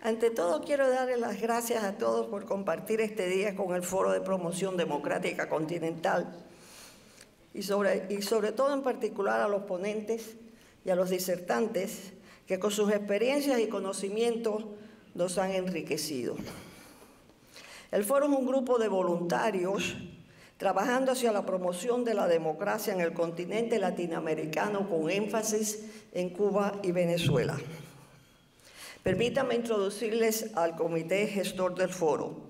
Ante todo, quiero darles las gracias a todos por compartir este día con el Foro de Promoción Democrática Continental y sobre todo en particular a los ponentes y a los disertantes que con sus experiencias y conocimientos nos han enriquecido. El Foro es un grupo de voluntarios trabajando hacia la promoción de la democracia en el continente latinoamericano con énfasis en Cuba y Venezuela. Permítanme introducirles al comité gestor del foro,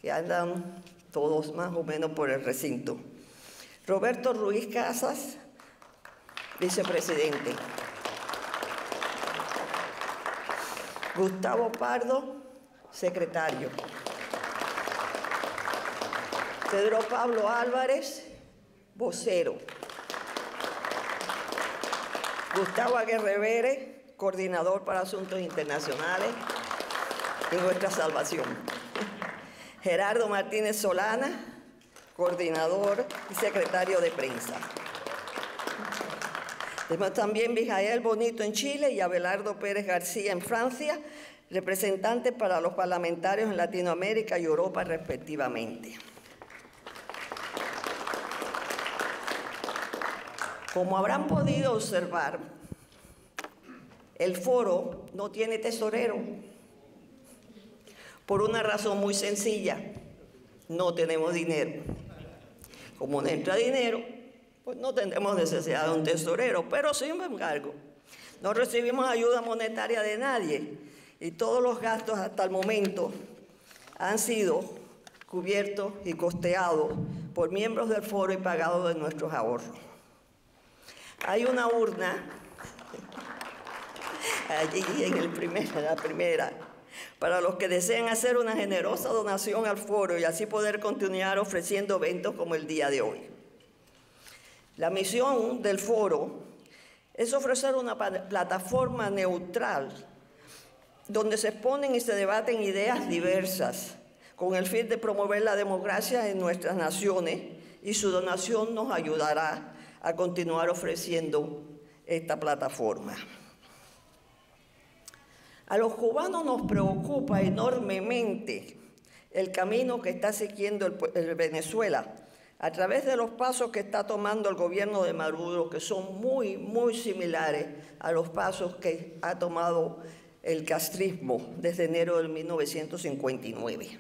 que andan todos más o menos por el recinto. Roberto Ruiz Casas, vicepresidente. Gustavo Pardo, secretario. Pedro Pablo Álvarez, vocero. Gustavo Aguirre Vélez, coordinador para asuntos internacionales y nuestra salvación. Gerardo Martínez Solana, coordinador y secretario de prensa. Tenemos también Mijael Bonito en Chile y Abelardo Pérez García en Francia, representantes para los parlamentarios en Latinoamérica y Europa respectivamente. Como habrán podido observar, el foro no tiene tesorero, por una razón muy sencilla: no tenemos dinero. Como no entra dinero, pues no tendremos necesidad de un tesorero, pero sin embargo, no recibimos ayuda monetaria de nadie y todos los gastos hasta el momento han sido cubiertos y costeados por miembros del foro y pagados de nuestros ahorros. Hay una urna allí en la primera, para los que deseen hacer una generosa donación al foro y así poder continuar ofreciendo eventos como el día de hoy. La misión del foro es ofrecer una plataforma neutral donde se exponen y se debaten ideas diversas con el fin de promover la democracia en nuestras naciones, y su donación nos ayudará a continuar ofreciendo esta plataforma. A los cubanos nos preocupa enormemente el camino que está siguiendo el Venezuela a través de los pasos que está tomando el gobierno de Maduro, que son muy similares a los pasos que ha tomado el castrismo desde enero de 1959.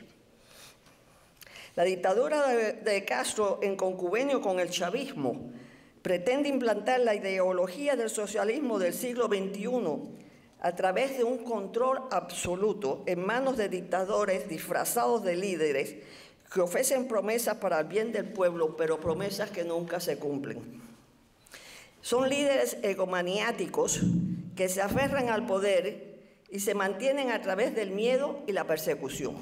La dictadura de Castro, en concubenio con el chavismo, pretende implantar la ideología del socialismo del siglo XXI a través de un control absoluto en manos de dictadores disfrazados de líderes que ofrecen promesas para el bien del pueblo, pero promesas que nunca se cumplen. Son líderes egomaniáticos que se aferran al poder y se mantienen a través del miedo y la persecución.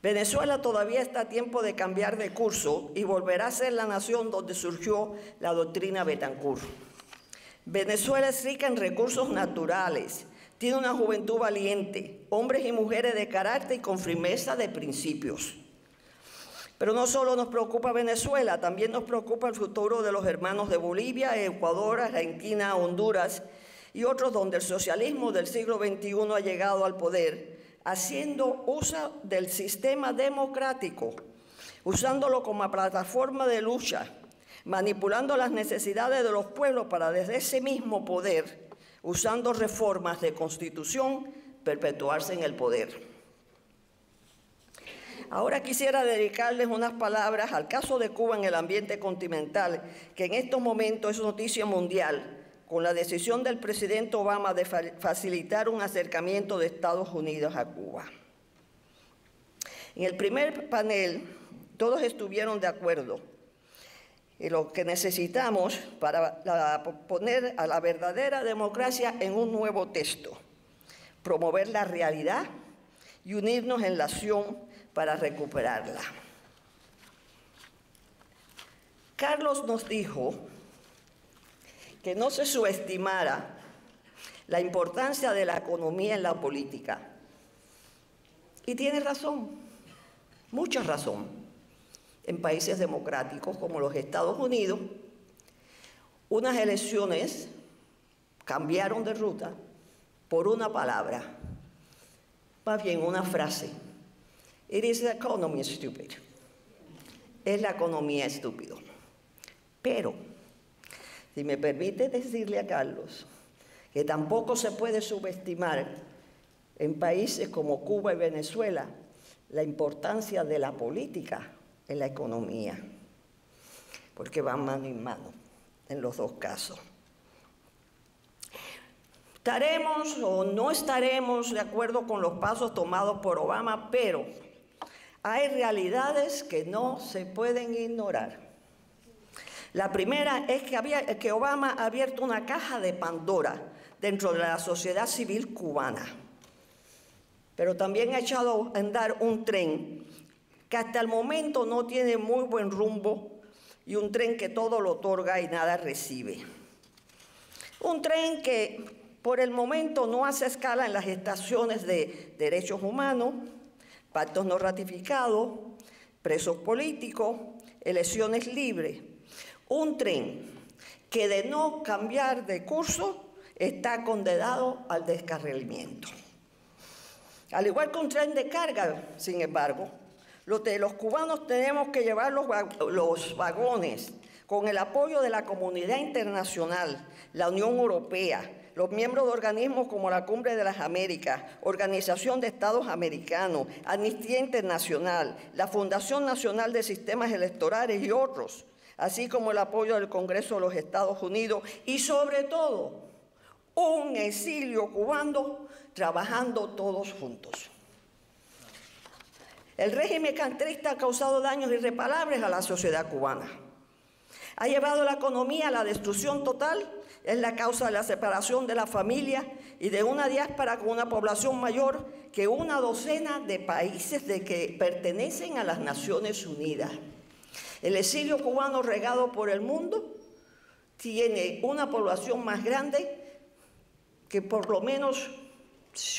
Venezuela todavía está a tiempo de cambiar de curso y volverá a ser la nación donde surgió la doctrina Betancourt. Venezuela es rica en recursos naturales, tiene una juventud valiente, hombres y mujeres de carácter y con firmeza de principios. Pero no solo nos preocupa Venezuela, también nos preocupa el futuro de los hermanos de Bolivia, Ecuador, Argentina, Honduras y otros donde el socialismo del siglo XXI ha llegado al poder, haciendo uso del sistema democrático, usándolo como plataforma de lucha, manipulando las necesidades de los pueblos para desde ese mismo poder, usando reformas de constitución, perpetuarse en el poder. Ahora quisiera dedicarles unas palabras al caso de Cuba en el ambiente continental, que en estos momentos es noticia mundial, con la decisión del presidente Obama de facilitar un acercamiento de Estados Unidos a Cuba. En el primer panel, todos estuvieron de acuerdo en lo que necesitamos para poner a la verdadera democracia en un nuevo texto, promover la realidad y unirnos en la acción para recuperarla. Carlos nos dijo que no se subestimara la importancia de la economía en la política. Y tiene razón, mucha razón. En países democráticos como los Estados Unidos, unas elecciones cambiaron de ruta por una palabra, Más bien una frase. It is the economy stupid. Es la economía estúpido. Pero, si me permite decirle a Carlos, que tampoco se puede subestimar en países como Cuba y Venezuela la importancia de la política en la economía, porque van mano en mano en los dos casos. Estaremos o no estaremos de acuerdo con los pasos tomados por Obama, pero hay realidades que no se pueden ignorar. La primera es que Obama ha abierto una caja de Pandora dentro de la sociedad civil cubana, pero también ha echado a andar un tren que hasta el momento no tiene muy buen rumbo y un tren que todo lo otorga y nada recibe. Un tren que por el momento no hace escala en las estaciones de derechos humanos, pactos no ratificados, presos políticos, elecciones libres. Un tren que de no cambiar de curso está condenado al descarrilamiento. Al igual que un tren de carga, sin embargo, los cubanos tenemos que llevar los vagones con el apoyo de la comunidad internacional, la Unión Europea, los miembros de organismos como la Cumbre de las Américas, Organización de Estados Americanos, Amnistía Internacional, la Fundación Nacional de Sistemas Electorales y otros, así como el apoyo del Congreso de los Estados Unidos y, sobre todo, un exilio cubano trabajando todos juntos. El régimen castrista ha causado daños irreparables a la sociedad cubana. Ha llevado la economía a la destrucción total, es la causa de la separación de la familia y de una diáspora con una población mayor que una docena de países que pertenecen a las Naciones Unidas. El exilio cubano regado por el mundo tiene una población más grande que por lo menos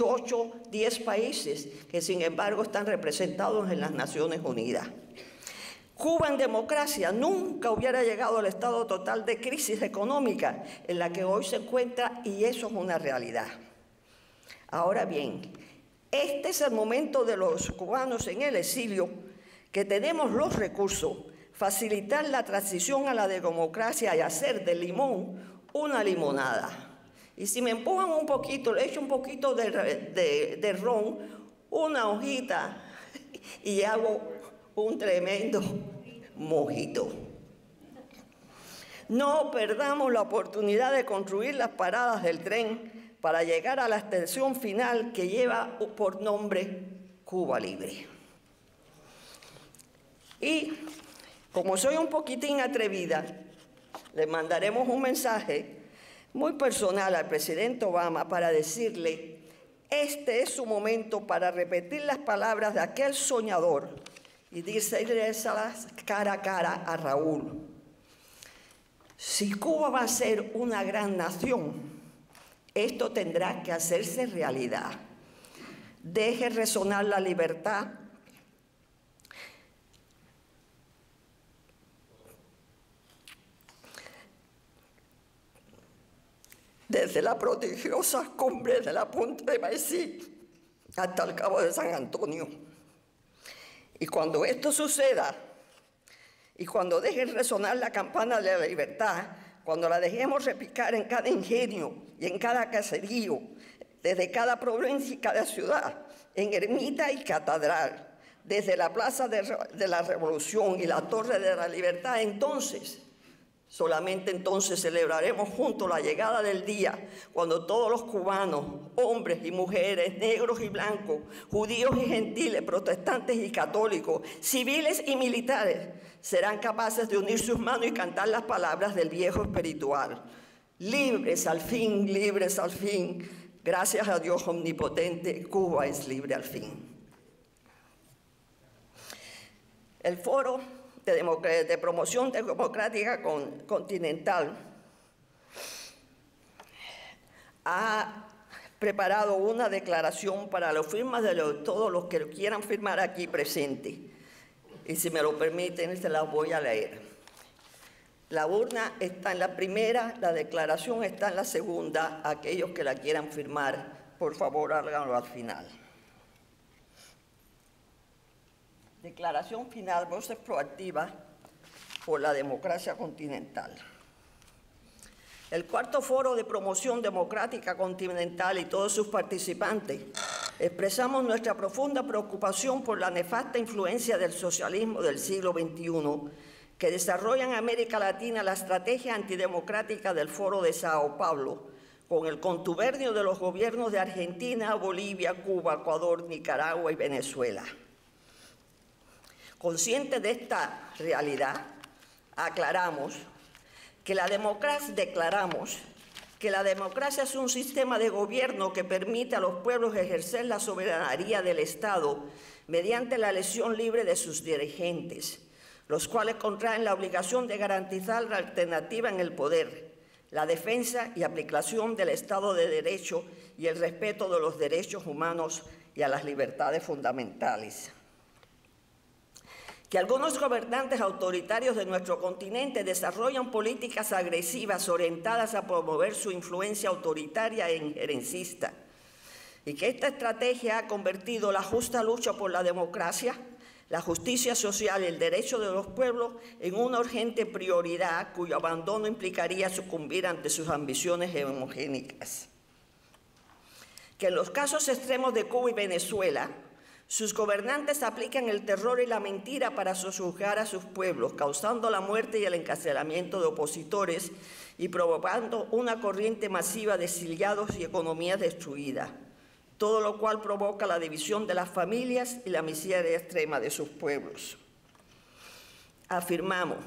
8, 10 países que sin embargo están representados en las Naciones Unidas. Cuba en democracia nunca hubiera llegado al estado total de crisis económica en la que hoy se encuentra, y eso es una realidad. Ahora bien, este es el momento de los cubanos en el exilio que tenemos los recursos, facilitar la transición a la democracia y hacer del limón una limonada. Y si me empujan un poquito, le echo un poquito de ron, una hojita y hago un tremendo mojito. No perdamos la oportunidad de construir las paradas del tren para llegar a la estación final que lleva por nombre Cuba Libre. Y como soy un poquitín atrevida, le mandaremos un mensaje muy personal al presidente Obama para decirle: este es su momento para repetir las palabras de aquel soñador y dírselas cara a cara a Raúl. Si Cuba va a ser una gran nación, esto tendrá que hacerse realidad. Deje resonar la libertad. Desde la prodigiosa cumbre de la punta de Maicí hasta el Cabo de San Antonio. Y cuando esto suceda, y cuando dejen resonar la campana de la libertad, cuando la dejemos repicar en cada ingenio y en cada caserío, desde cada provincia y cada ciudad, en ermita y catedral, desde la Plaza de la Revolución y la Torre de la Libertad, entonces, solamente entonces celebraremos juntos la llegada del día cuando todos los cubanos, hombres y mujeres, negros y blancos, judíos y gentiles, protestantes y católicos, civiles y militares, serán capaces de unir sus manos y cantar las palabras del viejo espiritual. Libres al fin, gracias a Dios omnipotente, Cuba es libre al fin. El Foro de Promoción Democrática Continental ha preparado una declaración para las firmas de todos los que quieran firmar aquí presentes. Y si me lo permiten, se las voy a leer. La urna está en la primera, la declaración está en la segunda. Aquellos que la quieran firmar, por favor, háganlo al final. Declaración final, voces proactivas por la democracia continental. El cuarto foro de promoción democrática continental y todos sus participantes expresamos nuestra profunda preocupación por la nefasta influencia del socialismo del siglo XXI que desarrolla en América Latina la estrategia antidemocrática del Foro de Sao Paulo, con el contubernio de los gobiernos de Argentina, Bolivia, Cuba, Ecuador, Nicaragua y Venezuela. Conscientes de esta realidad, declaramos que la democracia es un sistema de gobierno que permite a los pueblos ejercer la soberanía del Estado mediante la elección libre de sus dirigentes, los cuales contraen la obligación de garantizar la alternativa en el poder, la defensa y aplicación del Estado de Derecho y el respeto de los derechos humanos y a las libertades fundamentales. Que algunos gobernantes autoritarios de nuestro continente desarrollan políticas agresivas orientadas a promover su influencia autoritaria e injerencista, y que esta estrategia ha convertido la justa lucha por la democracia, la justicia social y el derecho de los pueblos en una urgente prioridad cuyo abandono implicaría sucumbir ante sus ambiciones hegemónicas. Que en los casos extremos de Cuba y Venezuela, sus gobernantes aplican el terror y la mentira para sojuzgar a sus pueblos, causando la muerte y el encarcelamiento de opositores y provocando una corriente masiva de exiliados y economías destruidas, todo lo cual provoca la división de las familias y la miseria extrema de sus pueblos. Afirmamos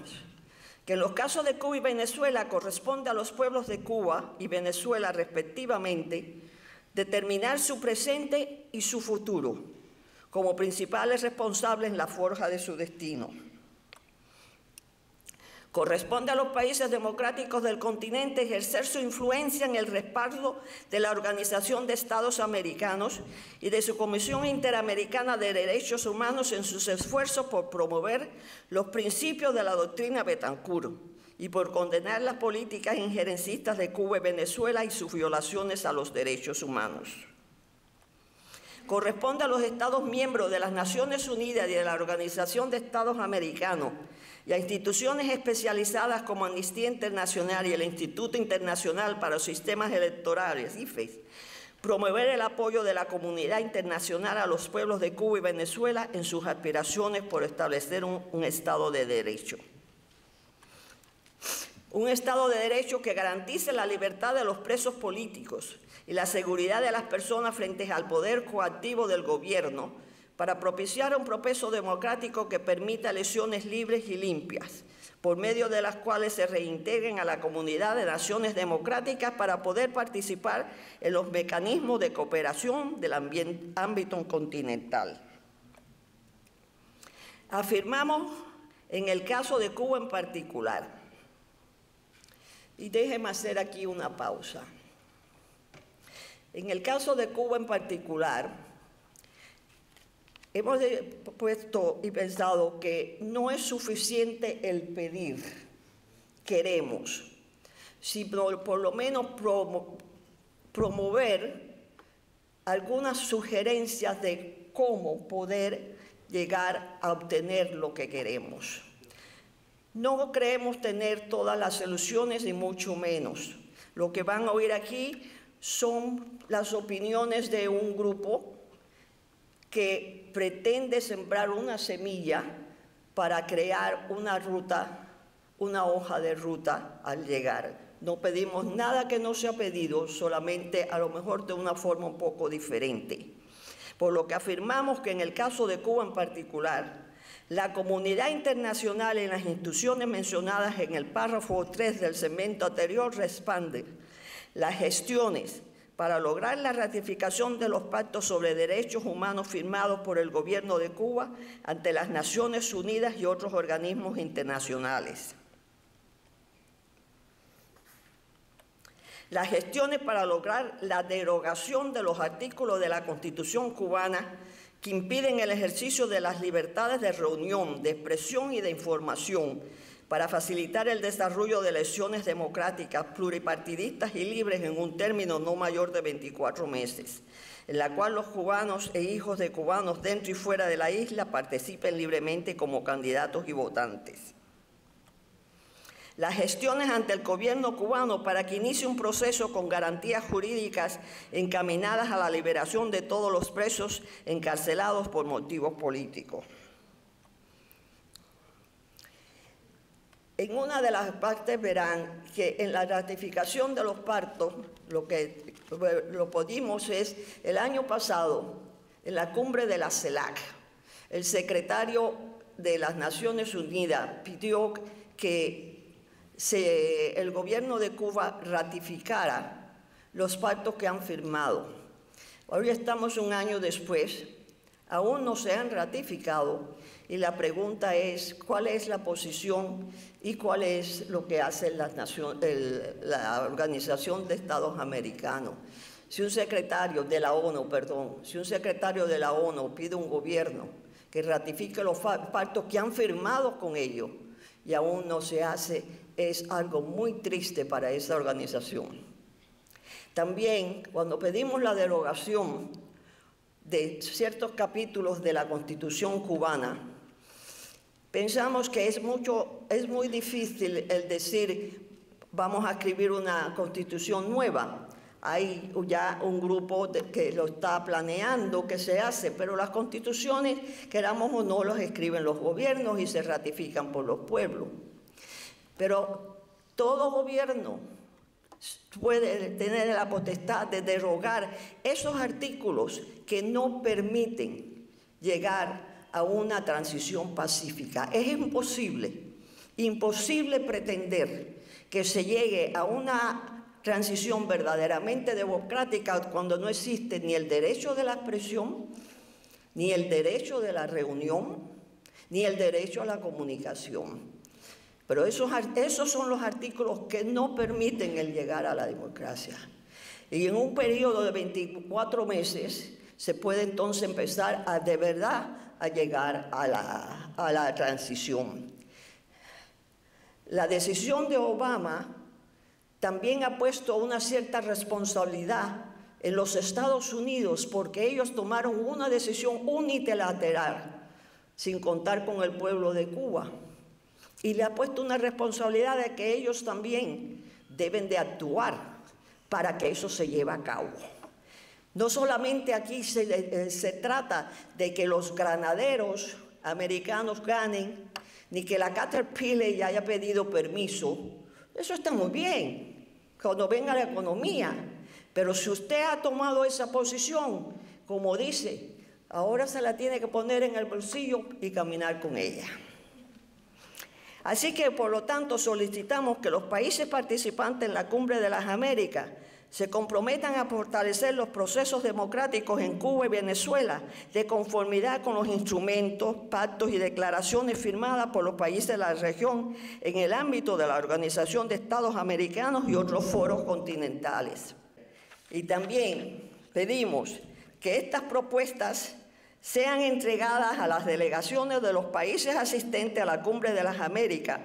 que en los casos de Cuba y Venezuela corresponde a los pueblos de Cuba y Venezuela, respectivamente, determinar su presente y su futuro como principales responsables en la forja de su destino. Corresponde a los países democráticos del continente ejercer su influencia en el respaldo de la Organización de Estados Americanos y de su Comisión Interamericana de Derechos Humanos en sus esfuerzos por promover los principios de la doctrina Betancourt y por condenar las políticas injerencistas de Cuba y Venezuela y sus violaciones a los derechos humanos. Corresponde a los Estados miembros de las Naciones Unidas y de la Organización de Estados Americanos y a instituciones especializadas como Amnistía Internacional y el Instituto Internacional para los Sistemas Electorales, IFES, promover el apoyo de la comunidad internacional a los pueblos de Cuba y Venezuela en sus aspiraciones por establecer un Estado de Derecho. Un Estado de Derecho que garantice la libertad de los presos políticos y la seguridad de las personas frente al poder coactivo del gobierno para propiciar un proceso democrático que permita elecciones libres y limpias, por medio de las cuales se reintegren a la comunidad de naciones democráticas para poder participar en los mecanismos de cooperación del ámbito continental. Afirmamos en el caso de Cuba en particular, y déjeme hacer aquí una pausa. En el caso de Cuba en particular, hemos puesto y pensado que no es suficiente el pedir, queremos, sino por lo menos promover algunas sugerencias de cómo poder llegar a obtener lo que queremos. No creemos tener todas las soluciones, ni mucho menos. Lo que van a oír aquí son las opiniones de un grupo que pretende sembrar una semilla para crear una ruta, una hoja de ruta al llegar. No pedimos nada que no se ha pedido, solamente a lo mejor de una forma un poco diferente. Por lo que afirmamos que en el caso de Cuba en particular, la comunidad internacional y las instituciones mencionadas en el párrafo 3 del segmento anterior respalden las gestiones para lograr la ratificación de los pactos sobre derechos humanos firmados por el gobierno de Cuba ante las Naciones Unidas y otros organismos internacionales. Las gestiones para lograr la derogación de los artículos de la Constitución cubana que impiden el ejercicio de las libertades de reunión, de expresión y de información, para facilitar el desarrollo de elecciones democráticas, pluripartidistas y libres en un término no mayor de 24 meses, en la cual los cubanos e hijos de cubanos dentro y fuera de la isla participen libremente como candidatos y votantes. Las gestiones ante el gobierno cubano para que inicie un proceso con garantías jurídicas encaminadas a la liberación de todos los presos encarcelados por motivos políticos. En una de las partes verán que en la ratificación de los pactos, lo pudimos es el año pasado, en la cumbre de la CELAC, el secretario de las Naciones Unidas pidió que el gobierno de Cuba ratificara los pactos que han firmado. Hoy estamos un año después, aún no se han ratificado, y la pregunta es cuál es la posición y cuál es lo que hace la Organización de Estados Americanos. Si un secretario de la ONU, pide a un gobierno que ratifique los pactos que han firmado con ellos y aún no se hace, es algo muy triste para esa organización. También, cuando pedimos la derogación de ciertos capítulos de la Constitución cubana, pensamos que es muy difícil el decir vamos a escribir una Constitución nueva. Hay ya un grupo que lo está planeando, que se hace, pero las constituciones, queramos o no, las escriben los gobiernos y se ratifican por los pueblos. Pero todo gobierno puede tener la potestad de derogar esos artículos que no permiten llegar a una transición pacífica. Es imposible pretender que se llegue a una transición verdaderamente democrática cuando no existe ni el derecho de la expresión, ni el derecho de la reunión, ni el derecho a la comunicación. Pero esos son los artículos que no permiten el llegar a la democracia. Y en un periodo de 24 meses se puede entonces empezar de verdad a llegar a la transición. La decisión de Obama también ha puesto una cierta responsabilidad en los Estados Unidos porque ellos tomaron una decisión unilateral sin contar con el pueblo de Cuba. Y le ha puesto una responsabilidad de que ellos también deben de actuar para que eso se lleve a cabo. No solamente aquí se trata de que los granaderos americanos ganen, ni que la Caterpillar ya haya pedido permiso. Eso está muy bien, cuando venga la economía. Pero si usted ha tomado esa posición, como dice, ahora se la tiene que poner en el bolsillo y caminar con ella. Así que, por lo tanto, solicitamos que los países participantes en la Cumbre de las Américas se comprometan a fortalecer los procesos democráticos en Cuba y Venezuela de conformidad con los instrumentos, pactos y declaraciones firmadas por los países de la región en el ámbito de la Organización de Estados Americanos y otros foros continentales. Y también pedimos que estas propuestas sean entregadas a las delegaciones de los países asistentes a la Cumbre de las Américas,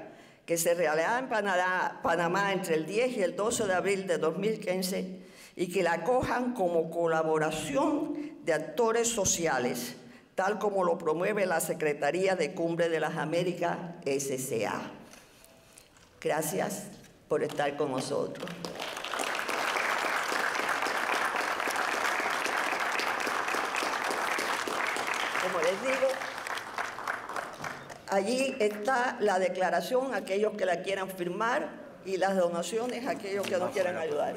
que se realizará en Panamá entre el 10 y el 12 de abril de 2015, y que la acojan como colaboración de actores sociales, tal como lo promueve la Secretaría de Cumbre de las Américas, SCA. Gracias por estar con nosotros. Como les digo, allí está la declaración, aquellos que la quieran firmar, y las donaciones, aquellos que no quieran ayudar.